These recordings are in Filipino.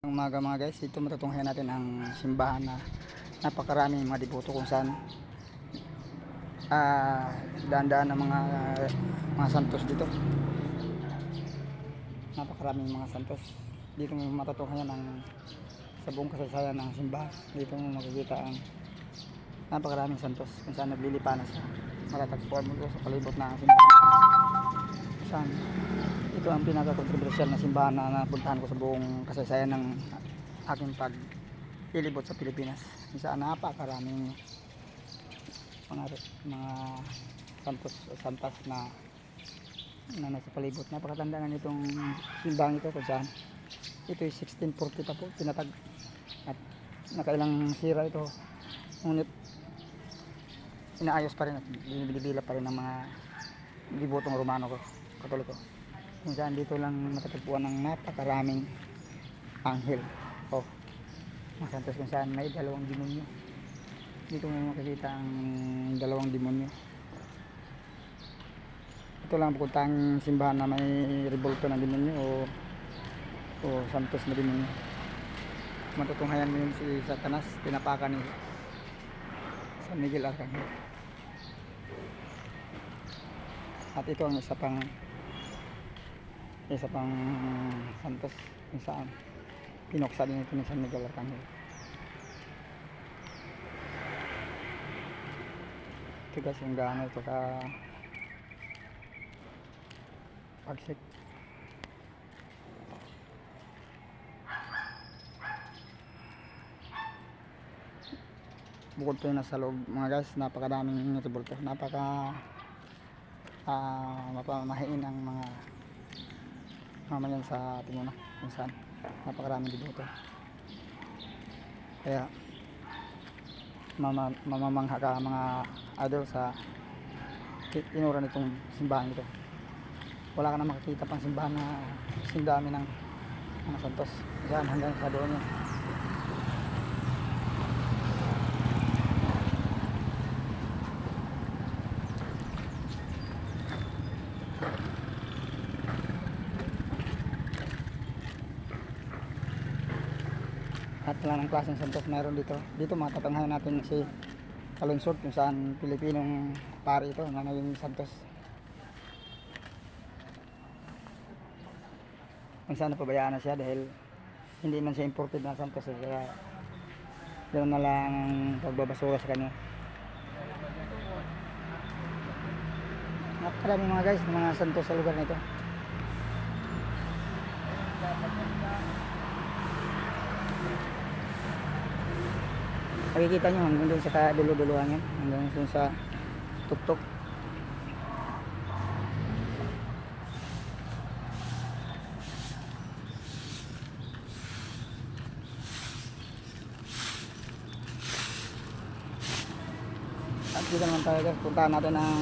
Umaga mga guys, ito matutunghayan natin ang simbahan na napakaraming mga deboto kung saan daan-daan ng mga santos dito. Napakaraming mga santos. Dito mo matutunghayan ang sa buong kasaysayan ng simbahan. Dito mo makikita ang napakaraming santos kung saan naglilipanas sa matatagpuan mo sa palibot ng simbahan. Kung saan ito ang pinaka-kontrobersyal na simbahan na napuntahan ko sa buong kasaysayan ng aking paglilibot sa Pilipinas. Isa napakaraming mga santos o santas na nasa palibot. Napakatanda na nitong simbahan ito kung saan ito ay 1640 pa po tinatag at nakailang sira ito, ngunit inaayos pa rin at binibila pa rin ng mga debotong Romano ko, Katoliko, kung saan dito lang matatagpuan ng napakaraming anghel o mga santos kung saan may dalawang demonyo. Dito mo makikita ang dalawang demonyo. Ito lang bukod tang simbahan na may revolto ng demonyo o santos na demonyo. Matutunghayan mo yun si Satanas, tinapakan ni San Miguel Arcangel. At ito ang isa pang santos kung saan pinuksa din ito ni San Miguel Arcangel. Ito guys yung gaano ito ka pagsik. Bukod po yung nasa loob mga guys, napakadaming revolto, mapamahiin ang mga mamayan sa Timuna kung saan napakaraming deboto. Kaya mamamangha ka mga idol sa inura nitong simbahan ito. Wala ka na makikita pang simbahan na sindami ng mga santos. Yan hanggang sa doon yun. At wala ng klaseng santos meron dito. Dito matatanghayan natin si Kalunsod kung saan Pilipinong pari ito na naging santos. Kung saan napabayaan na siya dahil hindi man siya imported na santos, kaya doon na lang pagbabasura sa kanya. Napakaraming mga guys ng mga santos sa lugar na ito. Makikita nyo hanggang doon sa kadulo-duluhan yan, hanggang doon sa tuktok. At dito naman tayo guys, puntahan natin ang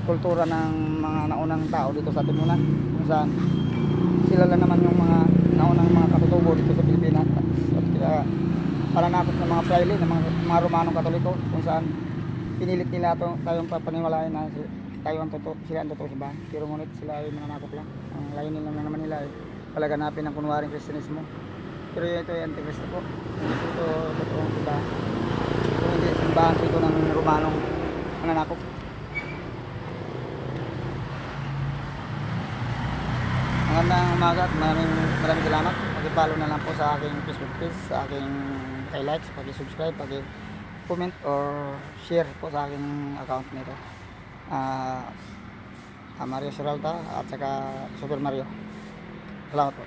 kultura ng mga naunang tao dito sa Timuna, kung saan sila lang naman yung mga naunang mga katutubo dito sa Pilipinas. At kaya pananakot ng mga fraile, ng mga Romanong Katoliko, kung saan pinilit nila tayong papaniwalain na sila ang totoo simbahan. Pero ngunit sila ay mananakot lang. Ang layunin lang naman nila ay palaganapin ng kunwaring Kristiyanismo. Pero ito ay Antikristo po. Ito totoong simbahan. Ito hindi simbahan ito ng Romanong mananakot. Magandang umaga at maraming salamat. Pag-follow na lang po sa aking Facebook page, sa aking like, pag-subscribe, pag-comment or share po sa aking account nito. Mario Serralta at saka Super Mario. Salamat po.